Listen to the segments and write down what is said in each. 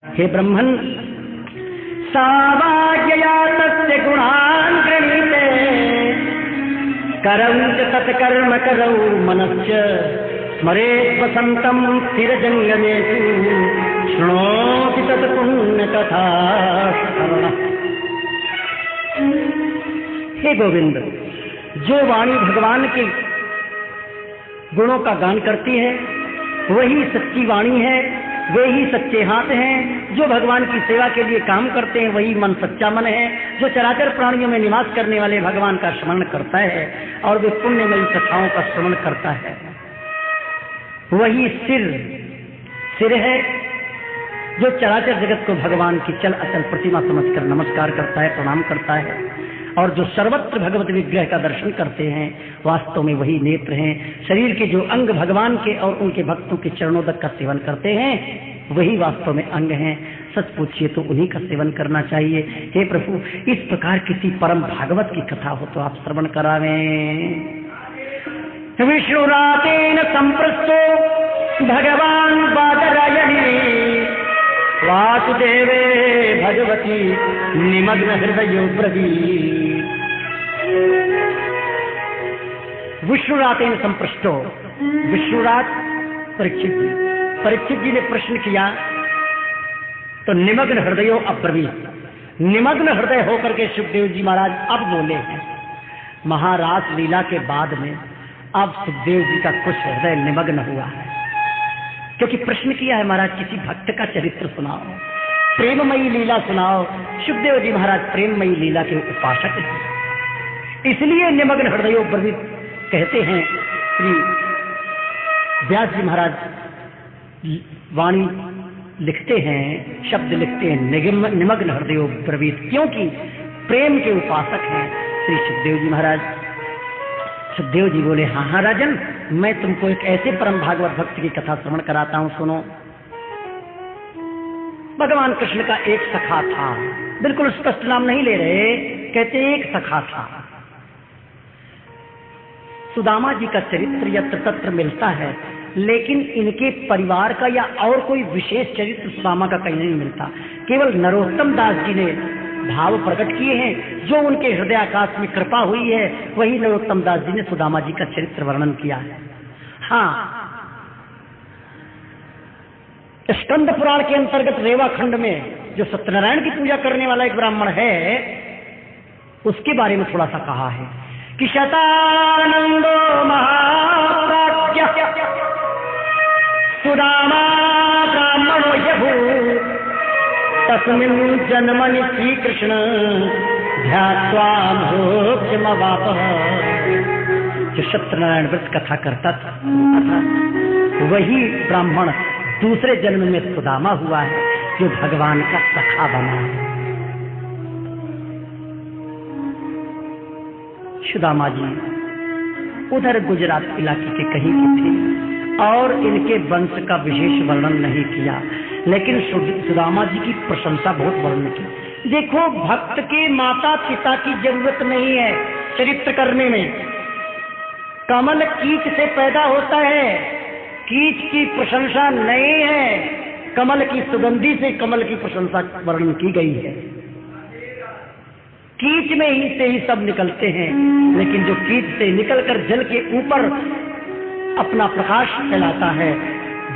हे ब्रह्मन् सावाज्ञया तस्य गुणान् गृहीते करौ च तत्कर्म करौ मनश्च स्मरेत् वसन्तं स्थिरजङ्गमेषु शृणोति तत्पुण्यकथा। हे गोविंद, जो वाणी भगवान के गुणों का गान करती है वही सच्ची वाणी है, वे ही सच्चे हाथ हैं। जो भगवान की सेवा के लिए काम करते हैं वही मन सच्चा मन है। जो चराचर प्राणियों में निवास करने वाले भगवान का स्मरण करता है और वे पुण्यमयी कथाओं का श्रवण करता है वही सिर है। जो चराचर जगत को भगवान की चल अचल प्रतिमा समझकर नमस्कार करता है, प्रणाम करता है, और जो सर्वत्र भगवत विग्रह का दर्शन करते हैं वास्तव में वही नेत्र हैं। शरीर के जो अंग भगवान के और उनके भक्तों के चरणोदक का सेवन करते हैं वही वास्तव में अंग हैं। सच पूछिए तो उन्हीं का सेवन करना चाहिए। हे प्रभु, इस प्रकार किसी परम भागवत की कथा हो तो आप श्रवण करावें। विष्णुरातेन संप्रस्तो भगवान बादरायणी वासुदेवे भगवती निमग्न हृदयो ब्रवीत्। विष्णुरातेन संप्रष्टो, विष्णुरात परीक्षित जी ने प्रश्न किया तो निमग्न हृदयो अब्रवीत्, निमग्न हृदय होकर के सुखदेव जी महाराज अब बोले हैं। महारास लीला के बाद में अब सुखदेव जी का कुछ हृदय निमग्न हुआ है, क्योंकि प्रश्न किया है महाराज किसी भक्त का चरित्र सुनाओ, प्रेममयी लीला सुनाओ। सुखदेव जी महाराज प्रेममयी लीला के उपासक हैं, इसलिए निमग्न हृदयो ब्रवीत् कहते हैं। श्री व्यास जी महाराज वाणी लिखते हैं, शब्द लिखते हैं निमग्न हृदयो ब्रवीत्, क्योंकि प्रेम के उपासक हैं श्री सुखदेव जी महाराज। सुखदेव जी बोले, हाँ राजन, मैं तुमको एक ऐसे परम भागवत भक्त की कथा श्रवण कराता हूं, सुनो। भगवान कृष्ण का एक सखा था, बिल्कुल स्पष्ट नाम नहीं ले रहे, कहते एक सखा था। सुदामा जी का चरित्र यत्र तत्र मिलता है, लेकिन इनके परिवार का या और कोई विशेष चरित्र सुदामा का कहीं नहीं मिलता। केवल नरोत्तम दास जी ने भाव प्रकट किए हैं, जो उनके हृदय आकाश में कृपा हुई है वही नरोत्तम दास जी ने सुदामा जी का चरित्र वर्णन किया है। हाँ, स्कंद पुराण के अंतर्गत रेवा खंड में जो सत्यनारायण की पूजा करने वाला एक ब्राह्मण है उसके बारे में थोड़ा सा कहा है कि शतानंदो महाप्राज्ञ सुदामा ब्राह्मणो यभूत् तस्मिन् जन्मनि श्रीकृष्ण ध्यात्वा मोक्षमवापः। जो सत्यनारायण व्रत कथा करता था वही ब्राह्मण दूसरे जन्म में सुदामा हुआ है, जो भगवान का सखा बना है। सुदामा जी उधर गुजरात इलाके के कहीं के थे और इनके वंश का विशेष वर्णन नहीं किया, लेकिन सुदामा जी की प्रशंसा बहुत वर्णन की। देखो, भक्त के माता पिता की जरूरत नहीं है चरित्र करने में। कमल कीच से पैदा होता है, कीच की प्रशंसा नहीं है, कमल की सुगंधी से कमल की प्रशंसा वर्णन की गई है। कीच में ही से ही सब निकलते हैं, लेकिन जो कीच से निकलकर जल के ऊपर अपना प्रकाश फैलाता है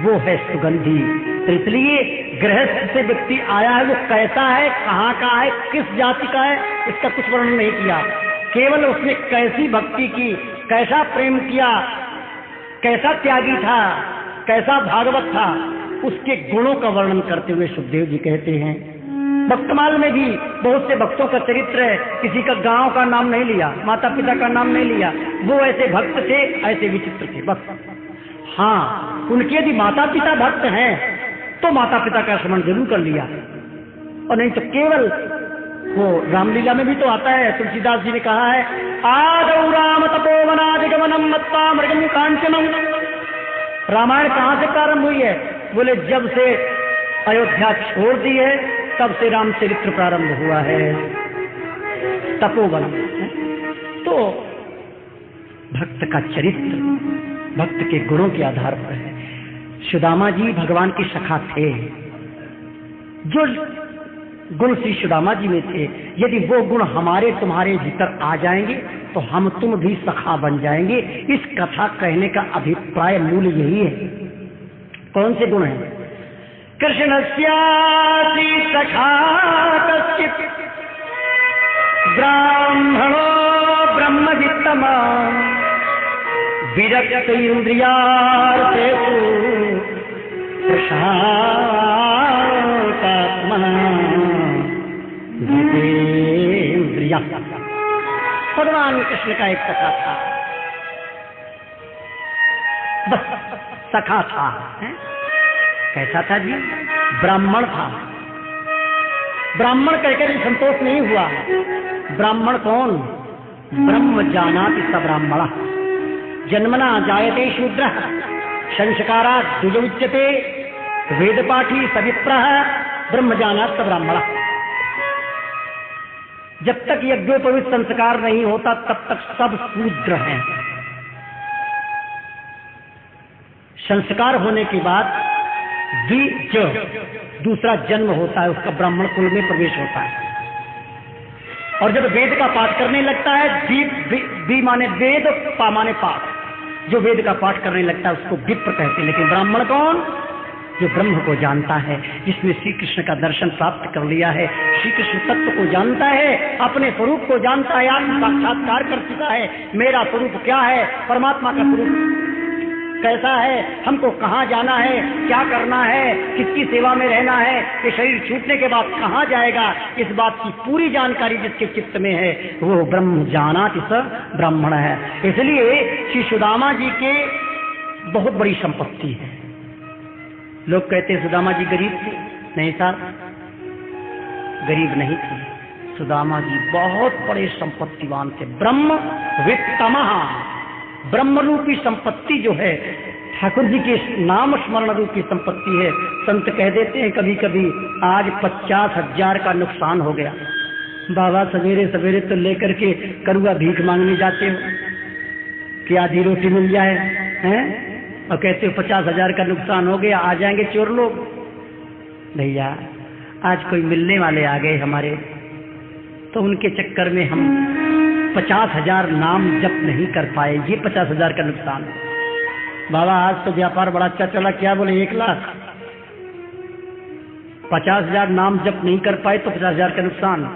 वो है सुगंधी। तो इसलिए गृहस्थ से व्यक्ति आया है, वो कैसा है, कहाँ का है, किस जाति का है, इसका कुछ वर्णन नहीं किया। केवल उसने कैसी भक्ति की, कैसा प्रेम किया, कैसा त्यागी था, कैसा भागवत था, उसके गुणों का वर्णन करते हुए सुखदेव जी कहते हैं। भक्तमाल में भी बहुत से भक्तों का चरित्र है, किसी का गांव का नाम नहीं लिया, माता पिता का नाम नहीं लिया, वो ऐसे भक्त थे, ऐसे विचित्र थे बस। हाँ, उनके यदि माता पिता भक्त हैं तो माता पिता का स्मरण जरूर कर लिया, और नहीं तो केवल वो रामलीला में भी तो आता है, तुलसीदास जी ने कहा है, आदौ राम तपोवनादिगमनम मत्वा मृगम कांचनम। रामायण कहाँ से प्रारंभ हुई है? बोले जब से अयोध्या छोड़ दी है तब से रामचरित्र प्रारंभ हुआ है, तपोवन। तो भक्त का चरित्र भक्त के गुणों के आधार पर है। सुदामा जी भगवान के सखा थे, जो गुण श्री सुदामा जी में थे, यदि वो गुण हमारे तुम्हारे भीतर आ जाएंगे तो हम तुम भी सखा बन जाएंगे। इस कथा कहने का अभिप्राय मूल यही है। कौन से गुण हैं? कृष्णस्यासि सखा कश्चित् ब्राह्मणो ब्रह्मवित्तमा विरक्त इंद्रियार्थेषु प्रशान्तात्मा जितेन्द्रियः। भगवान कृष्ण का एक सखा था, बस सखा था। कैसा था जी? ब्राह्मण था। ब्राह्मण कहकर भी संतोष नहीं हुआ। ब्राह्मण कौन? ब्रह्म जानाति स ब्राह्मणः जन्मना जायते शूद्रः संस्कारात् द्विज उच्यते वेदपाठी सविप्रः ब्रह्म जानाति स ब्राह्मणः। जब तक यज्ञोपवीत संस्कार नहीं होता तब तक सब शूद्र हैं। संस्कार होने के बाद द्विज दूसरा जन्म होता है, उसका ब्राह्मण कुल में प्रवेश होता है। और जब वेद का पाठ करने लगता है, दी माने वेद, पा माने पाठ, जो वेद का पाठ करने लगता है उसको विप्र कहते हैं। लेकिन ब्राह्मण कौन? जो ब्रह्म को जानता है, जिसने श्री कृष्ण का दर्शन प्राप्त कर लिया है, श्री कृष्ण तत्व को जानता है, अपने स्वरूप को जानता है, आत्म साक्षात्कार कर चुका है। मेरा स्वरूप क्या है, परमात्मा का स्वरूप कैसा है, हमको कहाँ जाना है, क्या करना है, किसकी सेवा में रहना है, ये शरीर छूटने के बाद कहाँ जाएगा, इस बात की पूरी जानकारी जिसके चित्त में है वो ब्रह्म जानाति स ब्राह्मण है। इसलिए श्री सुदामा जी के बहुत बड़ी संपत्ति है। लोग कहते हैं सुदामा जी गरीब थे। नहीं साहब, गरीब नहीं थे। सुदामा जी बहुत बड़े संपत्तिवान थे। ब्रह्म वित्तमः, ब्रह्म रूपी संपत्ति जो है ठाकुर जी के नाम स्मरण रूपी संपत्ति है। संत कह देते हैं कभी कभी, आज 50,000 का नुकसान हो गया। बाबा सवेरे सवेरे तो लेकर के करुआ भीख मांगने जाते हो कि आधी रोटी मिल जाए, हैं? और कहते हो 50,000 का नुकसान हो गया, आ जाएंगे चोर लोग। भैया आज कोई मिलने वाले आ गए हमारे, तो उनके चक्कर में हम 50,000 नाम जप नहीं कर पाए, ये 50,000 का नुकसान। बाबा आज तो व्यापार बड़ा अच्छा चला, क्या बोले 1 लाख। 50,000 नाम जप नहीं कर पाए तो 50,000 का नुकसान।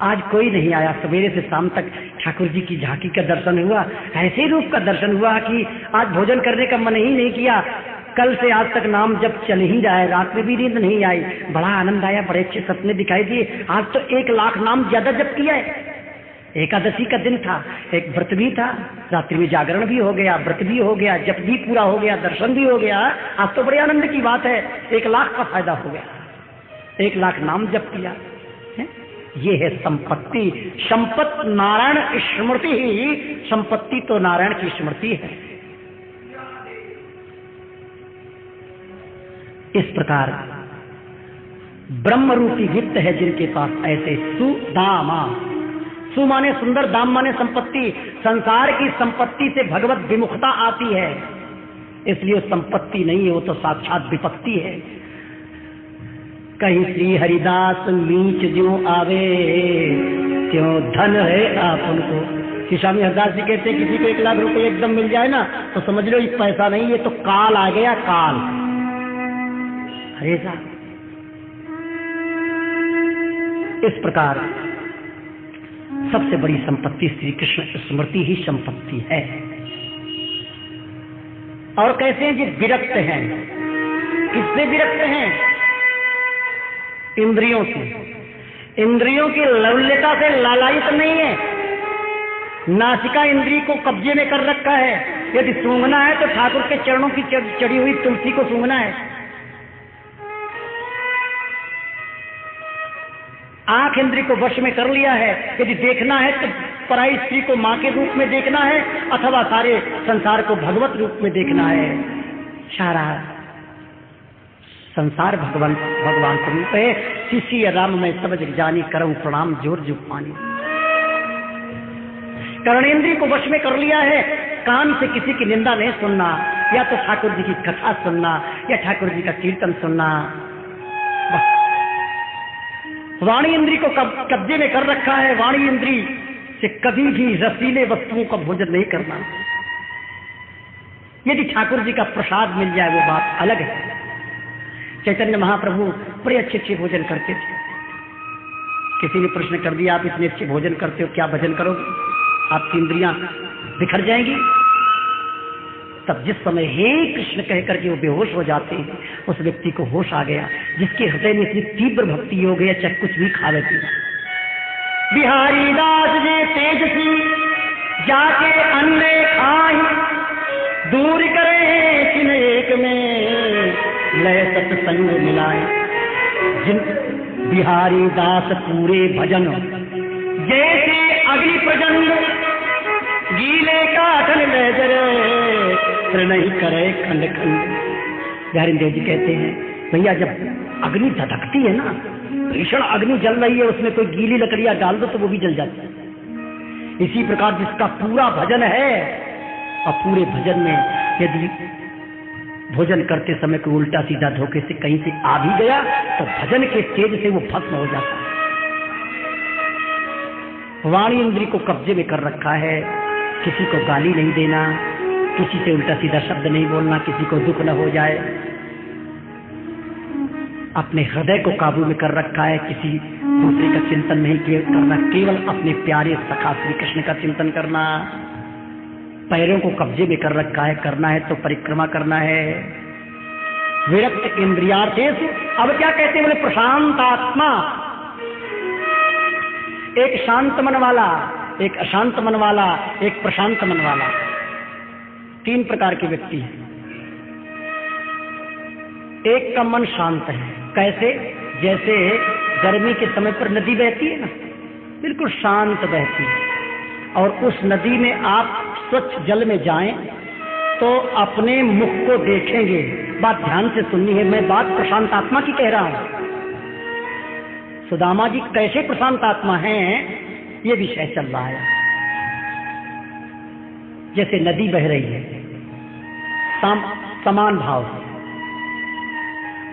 आज कोई नहीं आया, सवेरे से शाम तक ठाकुर जी की झांकी का दर्शन हुआ, ऐसे रूप का दर्शन हुआ कि आज भोजन करने का मन ही नहीं किया। कल से आज तक नाम जब चल ही रहा है, रात में भी नींद नहीं आई, बड़ा आनंद आया, बड़े अच्छे सपने दिखाई दिए। आज तो 1 लाख नाम ज्यादा जप किया है। एकादशी का दिन था, एक व्रत भी था, रात्रि में जागरण भी हो गया, व्रत भी हो गया, जप भी पूरा हो गया, दर्शन भी हो गया। आज तो बड़े आनंद की बात है, 1 लाख का फायदा हो गया, 1 लाख नाम जप किया है? ये है संपत्ति। संपत्त नारायण स्मृति ही, संपत्ति तो नारायण की स्मृति है। इस प्रकार ब्रह्म रूपी वित्त है जिनके पास, ऐसे सुदामा। सु माने सुंदर, दाम माने संपत्ति। संसार की संपत्ति से भगवत विमुखता आती है, इसलिए संपत्ति नहीं है, वो तो साक्षात विपत्ति है। कहीं श्री हरिदास नीच ज्यों आवे त्यों धन है आपन को। श्री स्वामी हरिदास जी कहते हैं किसी को 1 लाख रुपए एकदम मिल जाए ना तो समझ लो ये पैसा नहीं, ये तो काल आ गया, काल। हरे साहब, इस प्रकार सबसे बड़ी संपत्ति श्री कृष्ण स्मृति ही संपत्ति है। और कैसे हैं जी? विरक्त हैं। किससे विरक्त हैं? इंद्रियों से। इंद्रियों की लौल्यता से लालायित नहीं है। नासिका इंद्री को कब्जे में कर रखा है। यदि सूंघना है तो ठाकुर के चरणों की चढ़ी हुई तुलसी को सूंघना है। आंख इंद्री को वश में कर लिया है। यदि देखना है तो पराई स्त्री को मां के रूप में देखना है, अथवा सारे संसार को भगवत रूप में देखना है। सारा संसार भगवान स्वरूप है। शिष्य राम में सब जग जानी, करऊं प्रणाम जोर जो पानी। कर्णेंद्रिय को वश में कर लिया है। कान से किसी की निंदा नहीं सुनना, या तो ठाकुर जी की कथा सुनना या ठाकुर जी का कीर्तन सुनना। वाणी इंद्री को कब्जे में कर रखा है। वाणी इंद्री से कभी भी रसीले वस्तुओं का भोजन नहीं करना। यदि ठाकुर जी का प्रसाद मिल जाए वो बात अलग है। चैतन्य महाप्रभु बड़े अच्छे अच्छे भोजन करते थे। किसी ने प्रश्न कर दिया, आप इतने अच्छे भोजन करते हो, क्या भजन करोगे? आपकी इंद्रियां बिखर जाएंगी। तब जिस समय हे कृष्ण कहकर के वो बेहोश हो जाते हैं, उस व्यक्ति को होश आ गया जिसके हृदय में इतनी तीव्र भक्ति हो गई, चाहे कुछ भी खा लेती। बिहारी दास जे तेजसी जाके अन्य खाई, दूर करे किन एक में लय सत्संग मिलाए। जिन बिहारी दास पूरे भजन जैसे अग्नि प्रचंड, गीले काठन ले जरे नहीं करे खंड खंड। बिहारी देव जी कहते हैं भैया जब अग्नि धधकती है ना, भीषण अग्नि जल रही है, उसमें कोई गीली लकड़ियां डाल दो तो वो भी जल जाती है। इसी प्रकार जिसका पूरा भजन है और पूरे भजन में यदि भोजन करते समय कोई उल्टा सीधा धोखे से कहीं से आ भी गया तो भजन के तेज से वो भस्म हो जाता है। वाणी इंद्री को कब्जे में कर रखा है। किसी को गाली नहीं देना, किसी से उल्टा सीधा शब्द नहीं बोलना, किसी को दुख न हो जाए। अपने हृदय को काबू में कर रखा है। किसी दूसरे का चिंतन नहीं करना, केवल अपने प्यारे सखा श्री कृष्ण का चिंतन करना। पैरों को कब्जे में कर रखा है। करना है तो परिक्रमा करना है। विरक्त इंद्रियार्थेषु। अब क्या कहते हैं बोले प्रशांत आत्मा। एक शांत मन वाला, एक अशांत मन वाला, एक प्रशांत मन वाला, तीन प्रकार के व्यक्ति हैं। एक का मन शांत है। कैसे? जैसे गर्मी के समय पर नदी बहती है ना, बिल्कुल शांत बहती है, और उस नदी में आप स्वच्छ जल में जाएं तो अपने मुख को देखेंगे। बात ध्यान से सुननी है, मैं बात प्रशांत आत्मा की कह रहा हूं। सुदामा जी कैसे प्रशांत आत्मा हैं, ये विषय चल रहा है। जैसे नदी बह रही है समान भाव से,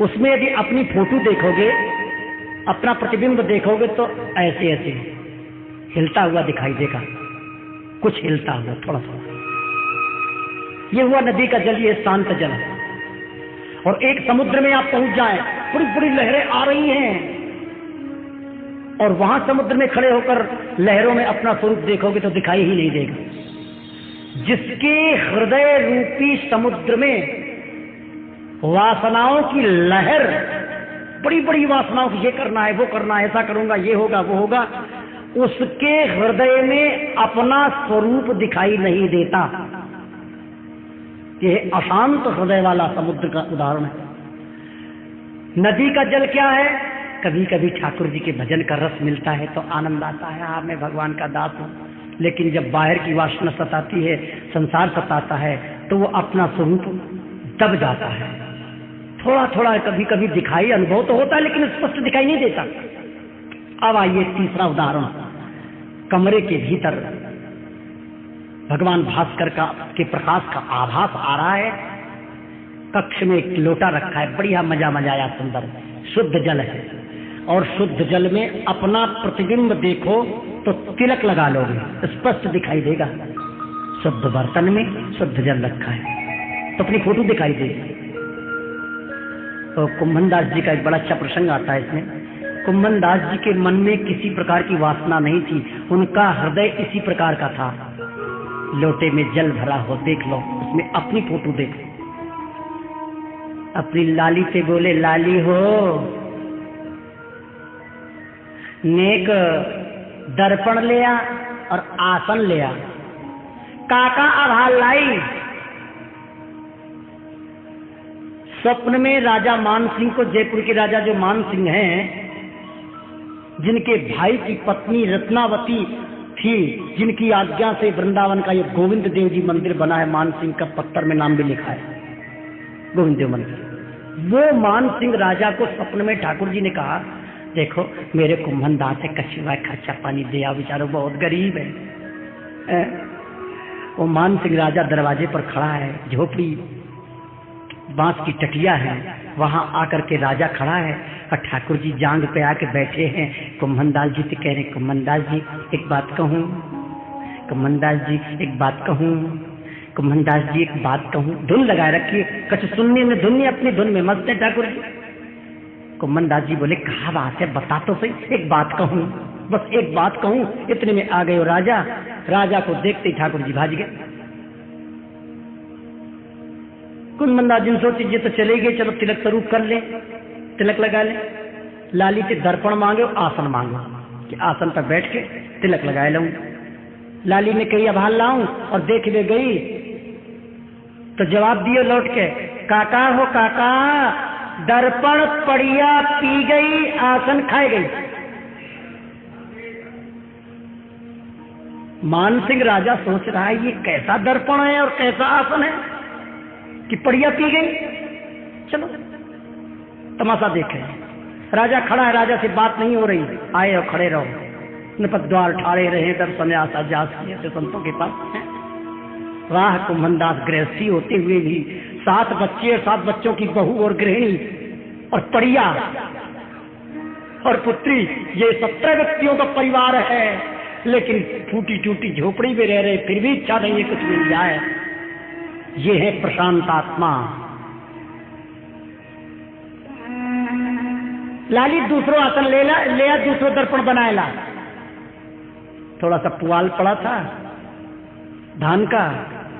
उसमें यदि अपनी फोटो देखोगे, अपना प्रतिबिंब देखोगे तो ऐसे ऐसे हिलता हुआ दिखाई देगा, कुछ हिलता हुआ थोड़ा थोड़ा। ये हुआ नदी का जल, ये शांत जल है। और एक समुद्र में आप पहुंच जाएं, बड़ी बड़ी लहरें आ रही हैं, और वहां समुद्र में खड़े होकर लहरों में अपना स्वरूप देखोगे तो दिखाई ही नहीं देगा। जिसके हृदय रूपी समुद्र में वासनाओं की लहर, बड़ी बड़ी वासनाओं की, ये करना है, वो करना है, ऐसा करूंगा, ये होगा, वो होगा, उसके हृदय में अपना स्वरूप दिखाई नहीं देता। यह अशांत हृदय वाला समुद्र का उदाहरण है। नदी का जल क्या है? कभी कभी ठाकुर जी के भजन का रस मिलता है तो आनंद आता है, हाँ मैं भगवान का दास हूं। लेकिन जब बाहर की वासना सताती है, संसार सताता है, तो वो अपना स्वरूप दब जाता है। थोड़ा थोड़ा कभी कभी दिखाई, अनुभव तो होता है लेकिन स्पष्ट दिखाई नहीं देता। अब आइए तीसरा उदाहरण। कमरे के भीतर भगवान भास्कर के प्रकाश का आभास आ रहा है। कक्ष में एक लोटा रखा है, बढ़िया मजा आया, सुंदर शुद्ध जल है, और शुद्ध जल में अपना प्रतिबिंब देखो तो तिलक लगा लोगे, स्पष्ट दिखाई देगा। शुद्ध बर्तन में शुद्ध जल रखा है तो अपनी फोटो दिखाई देगी। तो कुंभन दास जी का एक बड़ा अच्छा प्रसंग आता है इसमें। कुंभन दास जी के मन में किसी प्रकार की वासना नहीं थी, उनका हृदय इसी प्रकार का था। लोटे में जल भरा हो, देख लो, उसमें अपनी फोटो देख लो। अपनी लाली से बोले, लाली हो नेक दर्पण लिया और आसन लिया, काका आभार लाई। स्वप्न में राजा मान सिंह को, जयपुर के राजा जो मान सिंह हैं, जिनके भाई की पत्नी रत्नावती थी, जिनकी आज्ञा से वृंदावन का ये गोविंद देव जी मंदिर बना है, मान सिंह का पत्थर में नाम भी लिखा है गोविंद देव मंदिर। वो मान सिंह राजा को स्वप्न में ठाकुर जी ने कहा, देखो मेरे कुंभन दास है, कछुआ खर्चा पानी दिया, बेचारो बहुत गरीब है। वो मान सिंह राजा दरवाजे पर खड़ा है, झोपड़ी बांस की टटिया है, वहां आकर के राजा खड़ा है। और ठाकुर जी जांग पे आके बैठे हैं। कुम्भनदास जी से कह रहे, कुम्भनदास जी एक बात कहूँ, कुम्भनदास जी एक बात कहूँ, कुम्भनदास जी एक बात कहूँ। धुन लगाए रखिए, कछ सुनने में धुन, अपनी धुन में मस्त है ठाकुर जी। कुम्भनदास जी बोले, कहा बात है, बता तो सही, एक बात कहूँ, बस एक बात कहूँ। इतने में आ गए वो राजा। राजा को देखते ही ठाकुर जी भाज गए। कुम्भनदास जी ने सोची ये तो चले गए, चलो तिलक स्वरूप कर ले, तिलक लगा ले। लाली से दर्पण मांगे, आसन मांगो कि आसन पर बैठ के तिलक लगाए लूं। लाली ने कही अभाल लाऊं, और देख ले गई तो जवाब दिए लौट के, काका हो काका, दर्पण पड़िया पी गई, आसन खाए गई। मानसिंह राजा सोच रहा है ये कैसा दर्पण है और कैसा आसन है कि पड़िया पी गई। चलो तमाशा देखे। राजा खड़ा है, राजा से बात नहीं हो रही, आए और खड़े रहो। नपत द्वार ठाड़े रहे, दर्शन आशा जास किए थे संतों के पास। वाह कुम्भनदास, गृहस्थी होते हुए भी 7 बच्चे और 7 बच्चों की बहू और गृहिणी और पड़िया और पुत्री, ये 17 व्यक्तियों का परिवार है, लेकिन टूटी टूटी झोपड़ी में रह रहे, फिर भी इच्छा नहीं है कुछ मिल जाए। ये है प्रशांत आत्मा। लाली दूसरो आसन ले दूसरो दर्पण बनाएला। थोड़ा सा पुआल पड़ा था धान का,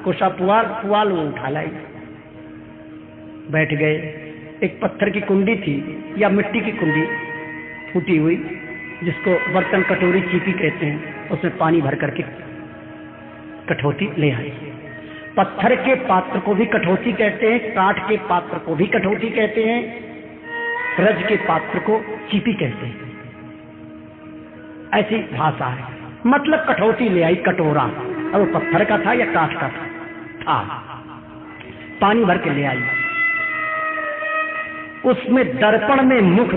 कोसा पुआल वो उठा लाई, बैठ गए। एक पत्थर की कुंडी थी या मिट्टी की कुंडी फूटी हुई, जिसको बर्तन कटोरी चीपी कहते हैं, उसमें पानी भर करके कठौती ले आई। पत्थर के पात्र को भी कठौती कहते हैं, काठ के पात्र को भी कठौती कहते हैं, रज के पात्र को चीपी कहते हैं, ऐसी भाषा है। मतलब कठौती ले आई, कटोरा, और वो पत्थर का था या काठ का था, पानी भर के ले आई। उसमें दर्पण में मुख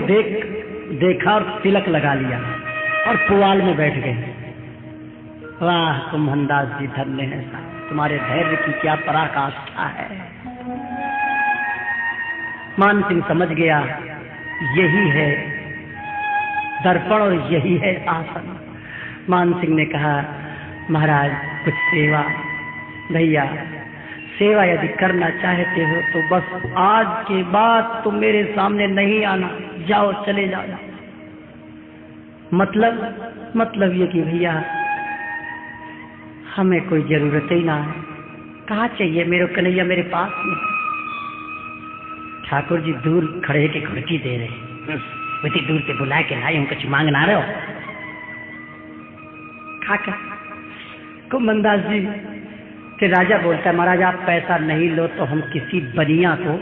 देखा और तिलक लगा लिया और पुआल में बैठ गए। वाह कुम्भनदास जी, धन्य है साहब, तुम्हारे धैर्य की क्या पराकाष्ठा है। मान सिंह समझ गया यही है दर्पण और यही है आसन। मान सिंह ने कहा, महाराज कुछ सेवा। भैया सेवा यदि करना चाहते हो तो बस आज के बाद तुम मेरे सामने नहीं आना, जाओ चले जाओ। मतलब ये कि भैया हमें कोई जरूरत ही ना है, कहाँ चाहिए मेरे कन्हैया, मेरे पास में। ठाकुर जी दूर खड़े के घुड़की दे रहे, इतनी दूर से बुला के लाए, हम कुछ मांग ना रहे हो। खाकर कुम्भनदास जी के राजा बोलता है, महाराज आप पैसा नहीं लो तो हम किसी बनिया को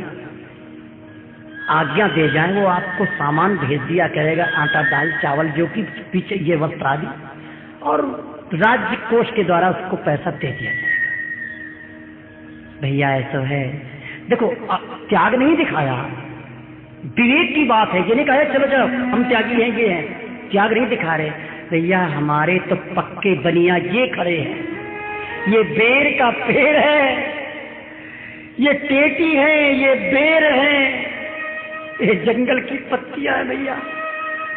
आज्ञा दे जाएं, वो आपको सामान भेज दिया करेगा, आटा दाल चावल जो कि पीछे ये वस्त्र आदि, और राज्य कोष के द्वारा उसको पैसा दे दिया जाएगा। भैया ऐसा है, देखो त्याग नहीं दिखाया, विवेक की बात है। ये नहीं कहा चलो चलो हम त्यागी हैं, ये हैं, त्याग नहीं दिखा रहे। भैया हमारे तो पक्के बनिया ये खड़े हैं, ये बेर का पेड़ है, ये टेटी है, ये बेर है, ये जंगल की पत्तियां है। भैया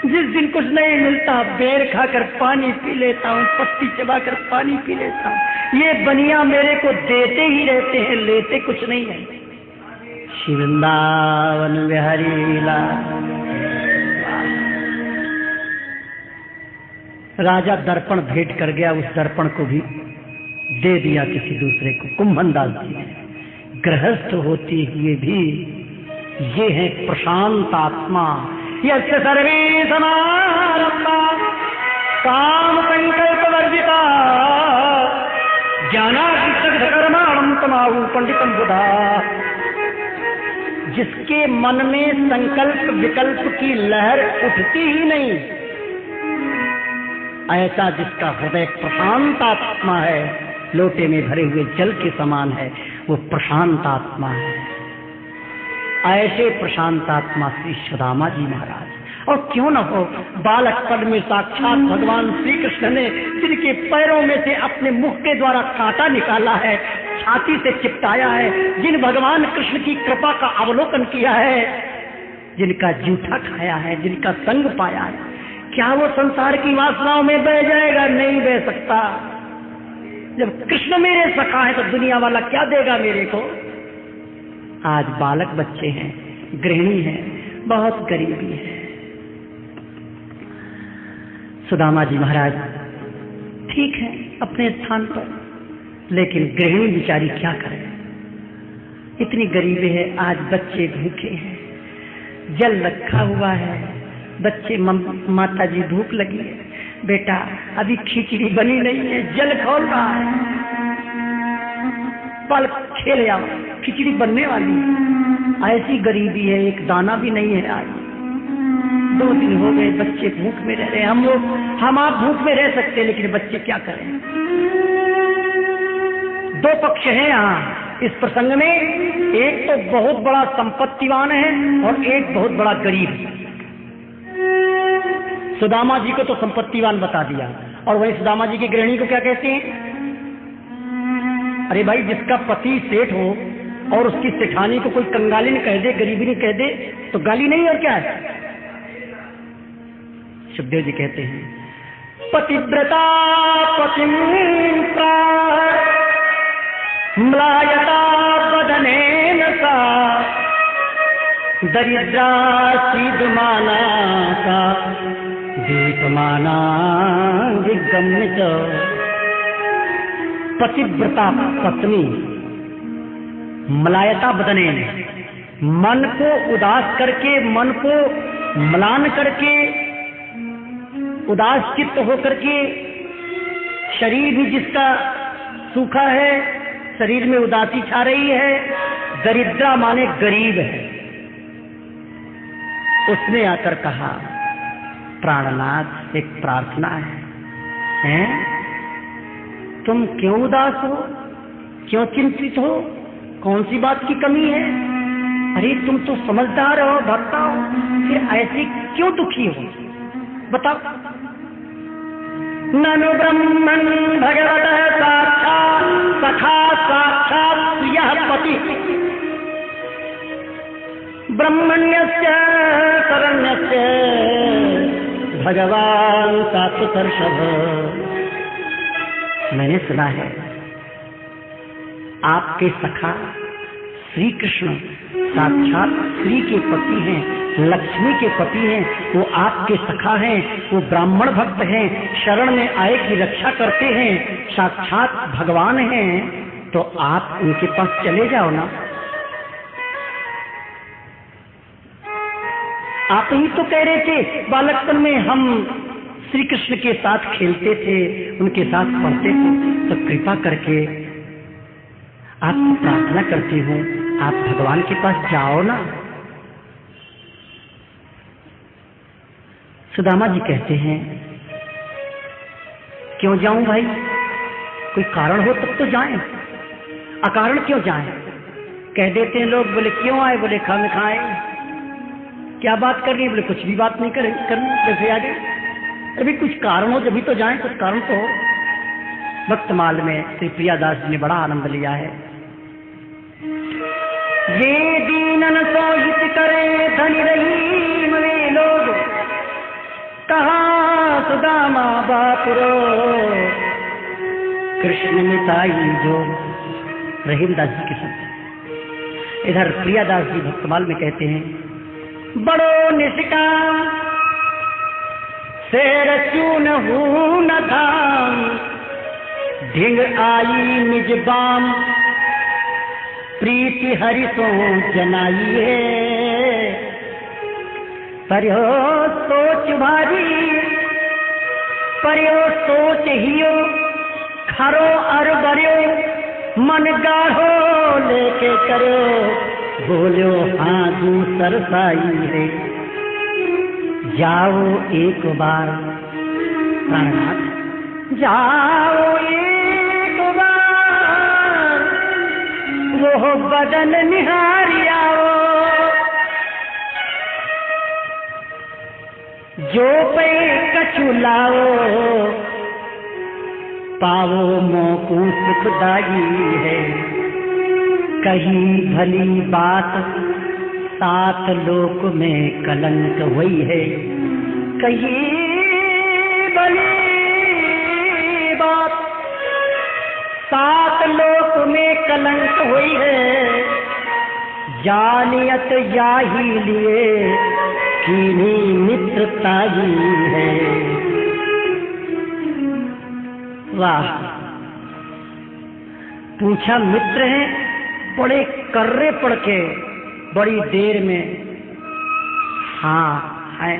जिस दिन कुछ नहीं मिलता बेर खाकर पानी पी लेता हूँ, पत्ती चबाकर पानी पी लेता हूँ। ये बनिया मेरे को देते ही रहते हैं, लेते कुछ नहीं है। श्री वृंदावन बिहारी लाल। राजा दर्पण भेंट कर गया, उस दर्पण को भी दे दिया किसी दूसरे को। कुम्भनदास जी गृहस्थ होते हुए भी ये है प्रशांत आत्मा। यस्य सर्वे समारंभा काम संकल्प वर्जिता ज्ञानाग्निदग्ध कर्माणं तमाहु पंडितम बुधा। जिसके मन में संकल्प विकल्प की लहर उठती ही नहीं, ऐसा जिसका हृदय प्रशांत आत्मा है, लोटे में भरे हुए जल के समान है, वो प्रशांत आत्मा है। ऐसे प्रशांत आत्मा श्री सुदामा जी महाराज। और क्यों न हो, बालक पद में साक्षात भगवान श्री कृष्ण ने जिनके पैरों में से अपने मुख के द्वारा कांटा निकाला है, छाती से चिपटाया है, जिन भगवान कृष्ण की कृपा का अवलोकन किया है, जिनका जूठा खाया है, जिनका संग पाया है, क्या वो संसार की वासनाओं में बह जाएगा? नहीं बह सकता। जब कृष्ण मेरे सखा है तो दुनिया वाला क्या देगा मेरे को? आज बालक बच्चे हैं, गृहिणी हैं, बहुत गरीबी है। सुदामा जी महाराज ठीक है अपने स्थान पर, लेकिन गृहिणी बेचारी क्या करे? इतनी गरीबी है, आज बच्चे भूखे हैं, जल रखा हुआ है, बच्चे माता जी भूख लगी है, बेटा अभी खिचड़ी बनी नहीं है, जल खोल रहा है, पल खेल आओ, खिचड़ी बनने वाली है। ऐसी गरीबी है, एक दाना भी नहीं है। आज 2 दिन हो गए, बच्चे भूख में रह रहे हैं। हम आप भूख में रह सकते, लेकिन बच्चे क्या करें? 2 पक्ष हैं यहाँ इस प्रसंग में, एक तो बहुत बड़ा संपत्तिवान है और एक बहुत बड़ा गरीब है। सुदामा जी को तो संपत्तिवान बता दिया, और वही सुदामा जी की गृहिणी को क्या कहते हैं? अरे भाई, जिसका पति सेठ हो और उसकी सेठानी को कोई कंगाली ने कह दे, गरीबी ने कह दे, तो गाली नहीं और क्या है? सुखदेव जी कहते हैं पतिव्रता पतिं म्लायता बदनेन सा दरिद्रा सीदमाना सा दीपमाना विगम्य। पतिव्रता पत्नी मलायता बदनेन, मन को उदास करके, मन को म्लान करके, उदास चित्त होकर के, शरीर भी जिसका सूखा है, शरीर में उदासी छा रही है, दरिद्रा माने गरीब है। उसने आकर कहा प्राणनाथ एक प्रार्थना है, तुम क्यों उदास हो, क्यों चिंतित हो, कौन सी बात की कमी है? अरे तुम तो समझदार हो, भक्ता हो, फिर ऐसे क्यों दुखी हो? बताओ। ननु ब्रह्मन् भगवतः साक्षात् सखा साक्षात् यः पति ब्रह्मण्यस्य शरण्यस्य भगवान सात्वतर्षभ। मैंने सुना है आपके सखा श्री कृष्ण साक्षात श्री के पति हैं, लक्ष्मी के पति हैं, वो आपके सखा हैं, वो ब्राह्मण भक्त हैं, शरण में आए की रक्षा करते हैं, साक्षात भगवान हैं, तो आप उनके पास चले जाओ ना। आप ही तो कह रहे थे बालकपन में हम श्री कृष्ण के साथ खेलते थे, उनके साथ पढ़ते थे, तो कृपा करके आपको प्रार्थना करती हूँ, आप भगवान के पास जाओ ना। सुदामा जी कहते हैं क्यों जाऊं भाई, कोई कारण हो तब तो जाएं, अकारण क्यों जाएं? कह देते हैं लोग, बोले क्यों आए, बोले खाने खाए, क्या बात करनी है, बोले कुछ भी बात नहीं करनी, कैसे आगे? अभी कुछ कारण हो जब भी तो जाएं, कुछ कारण तो हो। भक्तमाल में श्री प्रियादास जी ने बड़ा आनंद लिया है। ये दीनन सो हित करे धनी रहीम वे लोग, कहाँ सुदामा बापुरो कृष्ण मिताई जो। रहीमदास जी के शब्द। इधर प्रियादास जी भक्तमाल में कहते हैं बड़ो निष्काम शेर चून हूं न धाम, ढिंग आई निज बाम प्रीति हरि सो जनाइए। परियो सोच भारी परियो सोच हियो, खरो अर बरियो मन गाढ़ो लेके करो, बोलो हाँ दूसर साई है। जाओ एक बार प्राणनाथ, जाओ एक बार वो बदन निहारी आओ, जो पे कछु लाओ पाओ मोकू सुखदाई है। कहीं भली बात सात लोक में कलंक वही है, कही बली बात। सात लोक में कलंक हुई है, जानियत याही लिए कीनी मित्रता ही है। वाह, पूछा मित्र हैं, बड़े कर्रे पड़ के बड़ी देर में। हाँ है,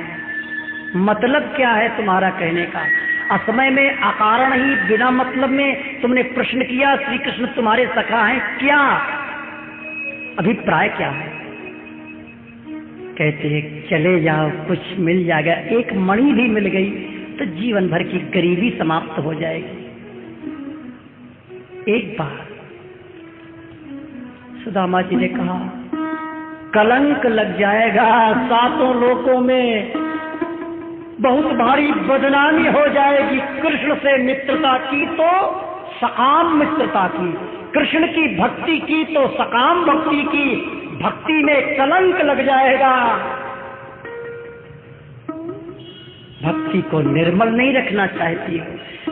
मतलब क्या है तुम्हारा कहने का? असमय में अकारण ही बिना मतलब में तुमने प्रश्न किया, श्री कृष्ण तुम्हारे सखा हैं क्या? अभिप्राय क्या है? कहते हैं चले जाओ, कुछ मिल जाएगा। एक मणि भी मिल गई तो जीवन भर की गरीबी समाप्त हो जाएगी। एक बार सुदामा जी ने कहा कलंक लग जाएगा, सातों लोकों में बहुत भारी बदनामी हो जाएगी। कृष्ण से मित्रता की तो सकाम मित्रता की, कृष्ण की भक्ति की तो सकाम भक्ति की, भक्ति में कलंक लग जाएगा। भक्ति को निर्मल नहीं रखना चाहती हो,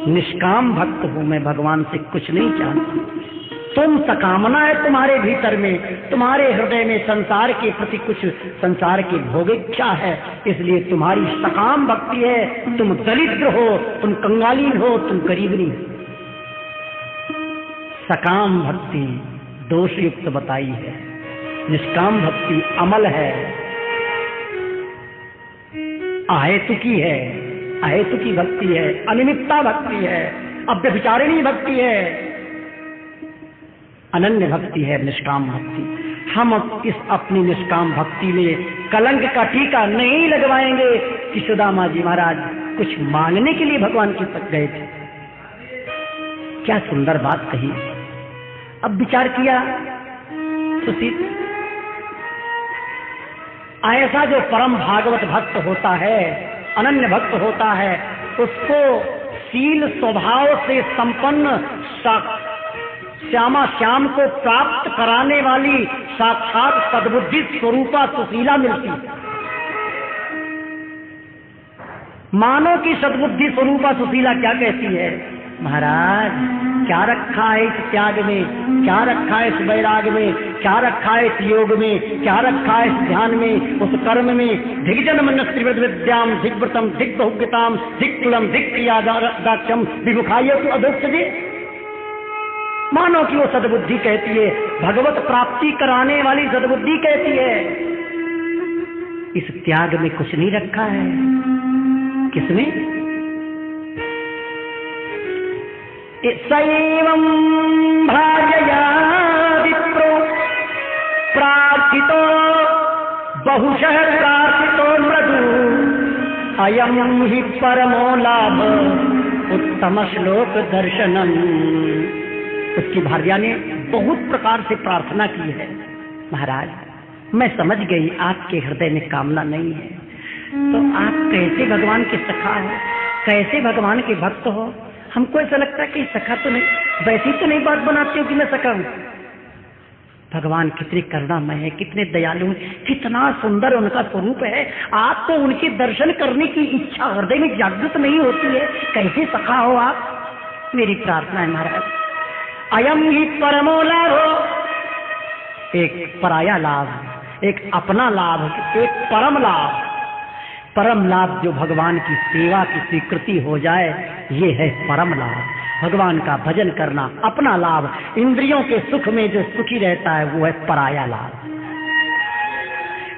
निष्काम भक्त हूं मैं, भगवान से कुछ नहीं चाहती। तुम सकामना है तुम्हारे भीतर में, तुम्हारे हृदय में संसार के प्रति कुछ संसार की भोगिच्छा है, इसलिए तुम्हारी सकाम भक्ति है। तुम दरिद्र हो, तुम कंगालीन हो, तुम गरीबनी हो। सकाम भक्ति दोषयुक्त बताई है, निष्काम भक्ति अमल है, अहेतुकी है, अहेतुकी भक्ति है, अनिमित्ता भक्ति है, अव्यभिचारिणी भक्ति है, अनन्य भक्ति है, निष्काम भक्ति। हम इस अपनी निष्काम भक्ति में कलंक का टीका नहीं लगवाएंगे कि सुदामा जी महाराज कुछ मांगने के लिए भगवान के तक गए थे। क्या सुंदर बात कही। अब विचार किया सुशील, ऐसा जो परम भागवत भक्त होता है, अनन्य भक्त होता है, उसको शील स्वभाव से संपन्न श्यामा श्याम को प्राप्त कराने वाली साक्षात सद्बुद्धि स्वरूपा सुशीला मिलती। मानो की सद्बुद्धि स्वरूपा सुशीला क्या कहती है, महाराज क्या रखा है इस त्याग में, क्या रखा है इस वैराग में, क्या रखा है इस योग में, क्या रखा है इस ध्यान में, उस कर्म में। दिग्जन मन त्रिवृत विद्याम दिग्व्रतम दिग्बहुज्ञताम दिक्कुलम दिक्क्रियादाक्षम विमुखाय तो अधोक्षजे। मानो कि वो सद्बुद्धि कहती है, भगवत प्राप्ति कराने वाली सद्बुद्धि कहती है, इस त्याग में कुछ नहीं रखा है। किसमें? सैवं भार्यया विप्रो प्रार्थितो बहुशः प्रार्थितो मृदु अयं हि परमो लाभ उत्तम श्लोक दर्शनम। उसकी भार्या ने बहुत प्रकार से प्रार्थना की है, महाराज मैं समझ गई आपके हृदय में कामना नहीं है, तो आप कैसे भगवान के सखा हो, कैसे भगवान के भक्त हो? हमको ऐसा लगता है कि सखा तो नहीं, वैसी तो नहीं बात बनाते हो कि मैं सखा हूं। भगवान कितने करुणामय है, कितने दयालु हैं, कितना सुंदर उनका स्वरूप है। आपको उनके दर्शन करने की इच्छा हृदय में जागृत नहीं होती है, कैसे सखा हो आप? मेरी प्रार्थना है महाराज, अयम ही परमो लाभ, एक पराया लाभ, एक अपना लाभ, एक परम लाभ। परम लाभ जो भगवान की सेवा की स्वीकृति हो जाए, ये है परम लाभ। भगवान का भजन करना अपना लाभ, इंद्रियों के सुख में जो सुखी रहता है वो है पराया लाभ।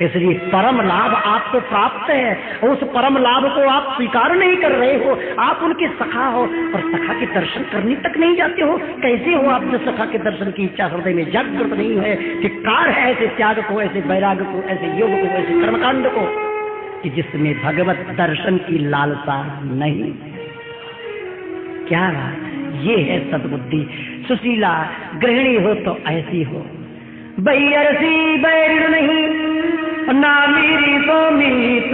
इसलिए परम लाभ आपको प्राप्त है, उस परम लाभ को आप स्वीकार नहीं कर रहे हो। आप उनके सखा हो और सखा के दर्शन करने तक नहीं जाते हो। कैसे हो आप जो सखा के दर्शन की इच्छा हृदय में जागृत नहीं है? धिक्कार है ऐसे त्याग को, ऐसे वैराग को, ऐसे योग को, ऐसे कर्मकांड को कि जिसमें भगवत दर्शन की लालसा नहीं। क्या ये है सद्बुद्धि। सुशीला गृहिणी हो तो ऐसी हो, बैरसी बैर नहीं ना मेरी तो मीत,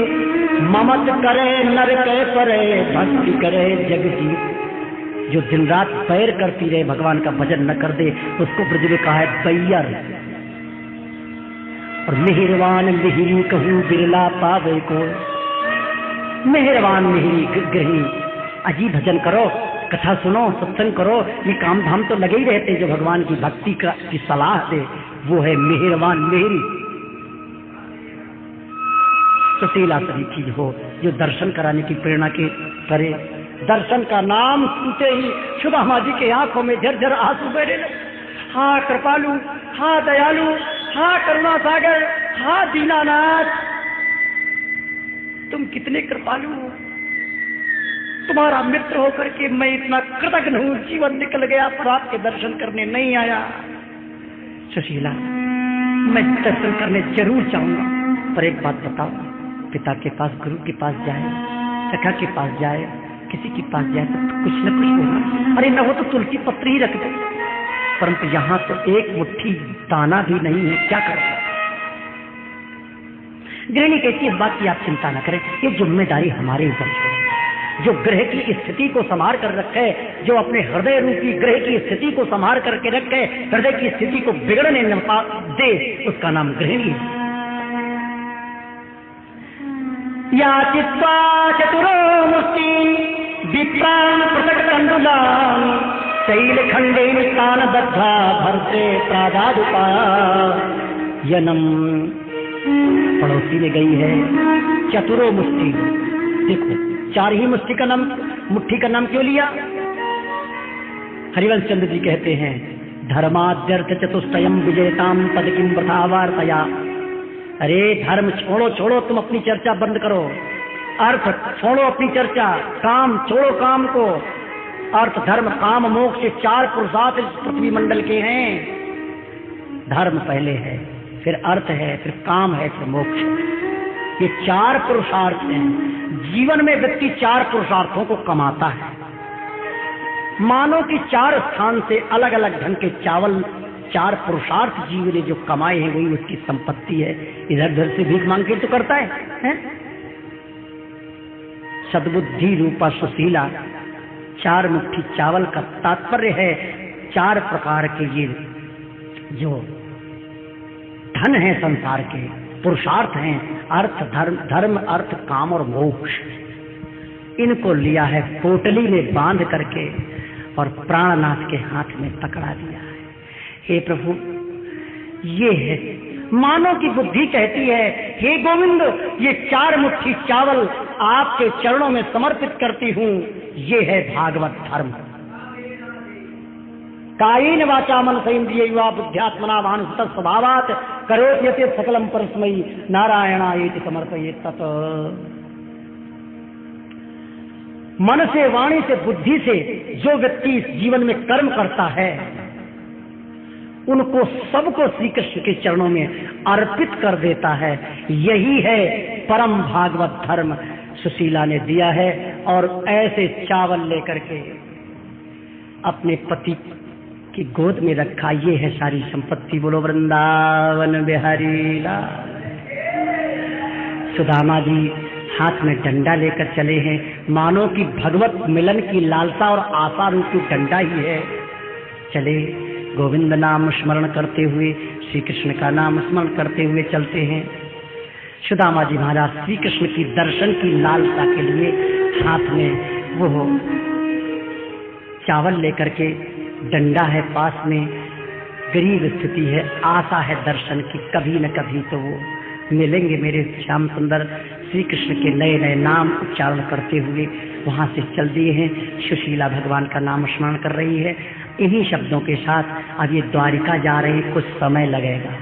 ममत करे नर के परे भक्ति करे जगजीत। जो दिन रात पैर करती रहे, भगवान का भजन न कर दे, उसको ब्रज में कहा है बैयर। और मेहरबान मिहिरी कहूँ बिरला पावे को। मेहरबान मिहिरी गृहिणी, अजीब भजन करो, कथा सुनो, सत्संग करो, ये काम धाम तो लगे ही रहते। जो भगवान की भक्ति की सलाह दे वो है मेहरबान मिहिरी। सुशीला सभी चीज हो जो दर्शन कराने की प्रेरणा के करे। दर्शन का नाम सुनते ही सुदामा जी के आंखों में झरझर आंसू बहने लगे। हाँ कृपालु, हाँ दयालु, हाँ करुणा सागर, हाँ दीनानाथ, तुम कितने कृपालु हो। तुम्हारा मित्र होकर के मैं इतना कृतज्ञ हूं, जीवन निकल गया पर आपके दर्शन करने नहीं आया। सुशीला, मैं दर्शन करने जरूर चाहूंगा, पर एक बात बताओ, पिता के पास, गुरु के पास जाए, सखा के पास जाए, किसी के पास जाए तो कुछ न कुछ होगा। अरे न हो तो तुलसी पत्र ही रख दे, परंतु यहाँ तो एक मुट्ठी दाना भी नहीं है, क्या करें। गृहिणी कहती है इस बात की आप चिंता न करें, ये जिम्मेदारी हमारे ऊपर है। जो ग्रह की स्थिति को संभाल कर रखे, जो अपने हृदय रूपी ग्रह की स्थिति को संभाल करके रखे, हृदय की स्थिति को बिगड़ने न दे, उसका नाम गृहिणी है। या चित्वा चतुरो मुष्टि विप्रान पृथक तंडुलान शैल खंडेन स्थान दग्धा भरते प्रादादुपायनम। पड़ोसी में गई है चतुरो मुष्टि। देखो, चार ही मुष्टि का नाम, मुट्ठी का नाम क्यों लिया? हरिवंश चंद्र जी कहते हैं धर्माद्यर्थ चतुष्टयम विजयताम पद किम वृथा वार्तया। अरे धर्म छोड़ो, छोड़ो, तुम अपनी चर्चा बंद करो। अर्थ छोड़ो अपनी चर्चा, काम छोड़ो काम को। अर्थ धर्म काम मोक्ष, ये चार पुरुषार्थ इस पृथ्वी मंडल के हैं। धर्म पहले है, फिर अर्थ है, फिर काम है, फिर मोक्ष है। ये चार पुरुषार्थ हैं। जीवन में व्यक्ति चार पुरुषार्थों को कमाता है। मानो कि चार स्थान से अलग अलग ढंग के चावल, चार पुरुषार्थ जीव ने जो कमाए हैं वही उसकी संपत्ति है। इधर उधर से भीख मांग के तो करता है? सद्बुद्धि रूपा सुशीला, चार मुट्ठी चावल का तात्पर्य है चार प्रकार के ये जो धन है संसार के, पुरुषार्थ हैं, अर्थ, धर्म, अर्थ, काम और मोक्ष। इनको लिया है पोटली में बांध करके और प्राणनाथ के हाथ में पकड़ा दिया है। हे प्रभु, ये है। मानो की बुद्धि कहती है हे गोविंद, ये चार मुट्ठी चावल आपके चरणों में समर्पित करती हूं। ये है भागवत धर्म। कायेन वाचा मनसा इंद्रियैर्वा बुद्ध्यात्मना भानुसुत स्वभावात् करोति यत् सकलम परस्मै नारायणायेति समर्पयेत् तत्। मन से, वाणी से, बुद्धि से जो व्यक्ति इस जीवन में कर्म करता है उनको सबको श्री कृष्ण के चरणों में अर्पित कर देता है। यही है परम भागवत धर्म। सुशीला ने दिया है और ऐसे चावल लेकर के अपने पति की गोद में रखा। ये है सारी संपत्ति। बोलो वृंदावन बिहारी लाल। सुदामा जी हाथ में डंडा लेकर चले हैं, मानो कि भगवत मिलन की लालसा और आशा रूपी डंडा ही है। चले गोविंद नाम स्मरण करते हुए, श्री कृष्ण का नाम स्मरण करते हुए चलते हैं। सुदामा जी महाराज श्री कृष्ण की दर्शन की लालसा के लिए हाथ में वो चावल लेकर के, डंडा है पास में, गरीब स्थिति है, आशा है दर्शन की, कभी न कभी तो वो मिलेंगे मेरे श्याम सुंदर। श्री कृष्ण के नए नए नाम उच्चारण करते हुए वहां से चल दिए हैं। सुशीला भगवान का नाम स्मरण कर रही है। इन्हीं शब्दों के साथ अब ये द्वारिका जा रहे हैं। कुछ समय लगेगा,